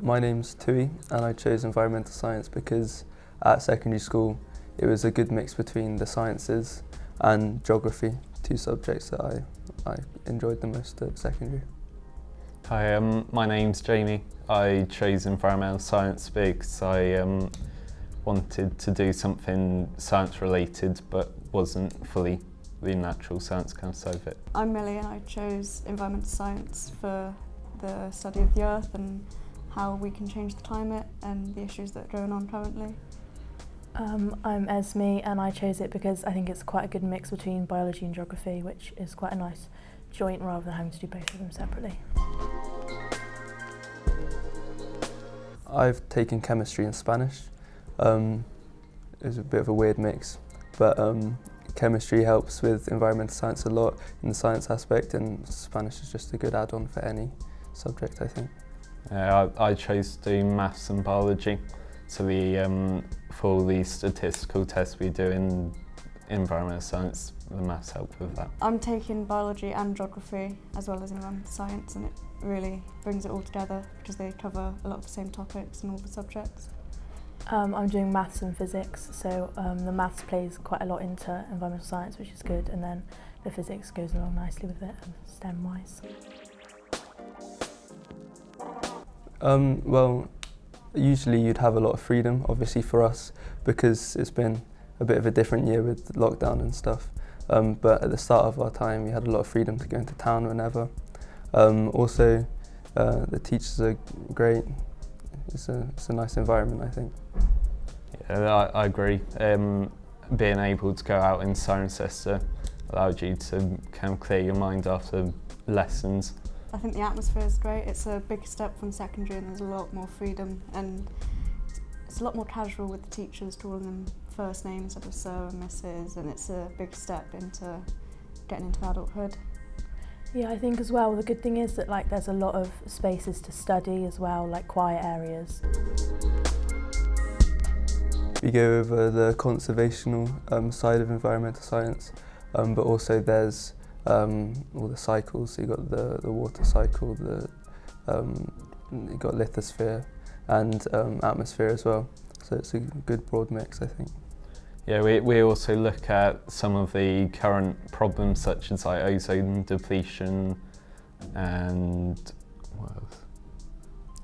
My name's Tui and I chose environmental science because at secondary school it was a good mix between the sciences and geography, two subjects that I enjoyed the most at secondary. Hi, my name's Jamie. I chose environmental science because I wanted to do something science related but wasn't fully the natural science kind of side of it. I'm Millie and I chose environmental science for the study of the earth and how we can change the climate and the issues that are going on currently. I'm Esme and I chose it because I think it's quite a good mix between biology and geography, which is quite a nice joint rather than having to do both of them separately. I've taken chemistry and Spanish. It was a bit of a weird mix, but chemistry helps with environmental science a lot in the science aspect, and Spanish is just a good add-on for any subject, I think. I chose to do maths and biology, so for all the statistical tests we do in environmental science, the maths help with that. I'm taking biology and geography as well as environmental science, and it really brings it all together because they cover a lot of the same topics in all the subjects. I'm doing maths and physics, so the maths plays quite a lot into environmental science, which is good, and then the physics goes along nicely with it, STEM-wise. Well, usually you'd have a lot of freedom, obviously for us, because it's been a bit of a different year with lockdown and stuff. But at the start of our time, we had a lot of freedom to go into town whenever. Also, the teachers are great. It's a nice environment, I think. Yeah, I agree. Being able to go out in Cirencester allowed you to kind of clear your mind after lessons. I think the atmosphere is great. It's a big step from secondary and there's a lot more freedom, and it's a lot more casual with the teachers calling them first names instead of sir and Mrs, and it's a big step into getting into adulthood. Yeah, I think as well the good thing is that there's a lot of spaces to study as well, like quiet areas. We go over the conservational side of environmental science, but also there's all the cycles. So you've got the water cycle, you've got lithosphere and atmosphere as well. So it's a good broad mix, I think. Yeah, we also look at some of the current problems such as ozone depletion and what else?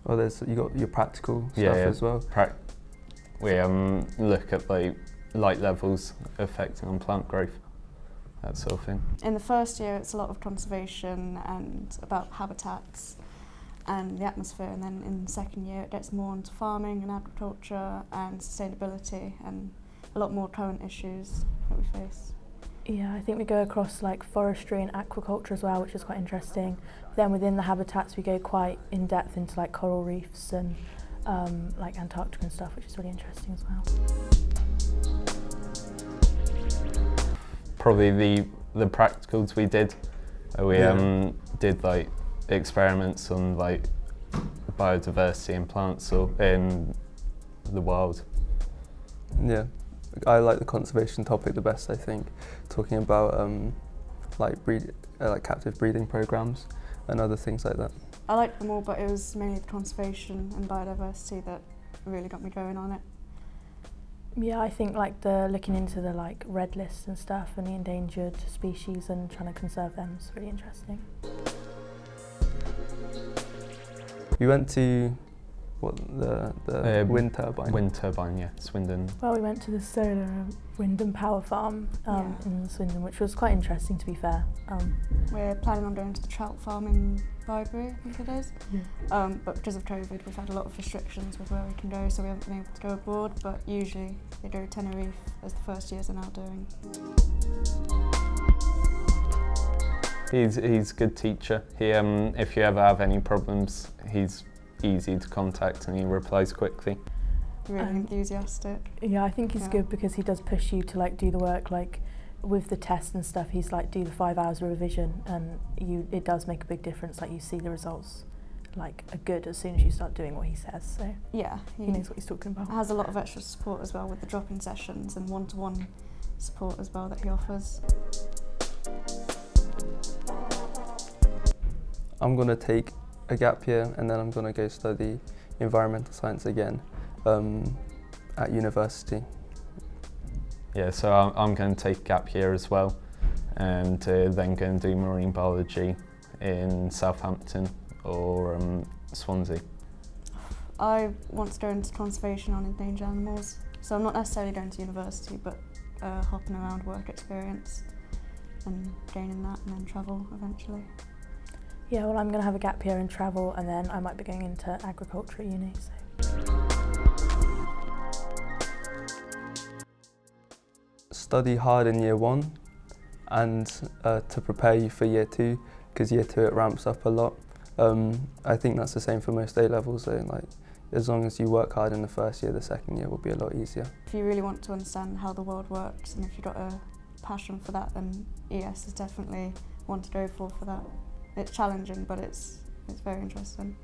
Well, you got your practical stuff as well. We look at light levels affecting on plant growth, that sort of thing. In the first year it's a lot of conservation and about habitats and the atmosphere, and then in the second year it gets more into farming and agriculture and sustainability and a lot more current issues that we face. Yeah, I think we go across forestry and aquaculture as well, which is quite interesting. Then within the habitats we go quite in depth into coral reefs and Antarctica and stuff, which is really interesting as well. Probably the practicals we did. We did experiments on biodiversity in plants or in the wild. Yeah, I like the conservation topic the best, I think. Talking about captive breeding programs and other things like that. I liked them all, but it was mainly the conservation and biodiversity that really got me going on it. Yeah, I think the looking into the red lists and stuff and the endangered species and trying to conserve them is really interesting. We went to the wind turbine. Wind turbine, yeah, Swindon. Well, we went to the solar wind and power farm in Swindon, which was quite interesting, to be fair. We're planning on going to the trout farm in Byberry, I think it is. Yeah. But because of COVID, we've had a lot of restrictions with where we can go, so we haven't been able to go abroad, but usually they go to Tenerife, as the first years are now doing. He's a good teacher. If you ever have any problems, he's easy to contact and he replies quickly. Really enthusiastic. Yeah, I think he's good because he does push you to do the work, with the tests and stuff. He's do the 5 hours of revision, and it does make a big difference. You see the results are good as soon as you start doing what he says. So yeah, he knows what he's talking about. Has a lot of extra support as well with the drop-in sessions and one-to-one support as well that he offers. I'm going to take a gap year and then I'm going to go study environmental science again at university. Yeah, so I'm going to take a gap year as well, and then go and do marine biology in Southampton or Swansea. I want to go into conservation on endangered animals, so I'm not necessarily going to university, but hopping around work experience and gaining that, and then travel eventually. Yeah, well, I'm going to have a gap year and travel, and then I might be going into agriculture at uni. So. Study hard in year 1 and to prepare you for year 2, because year 2 it ramps up a lot. I think that's the same for most A-levels, so like, as long as you work hard in the first year, the second year will be a lot easier. If you really want to understand how the world works, and if you've got a passion for that, then ES is definitely one to go for that. It's challenging, but it's very interesting.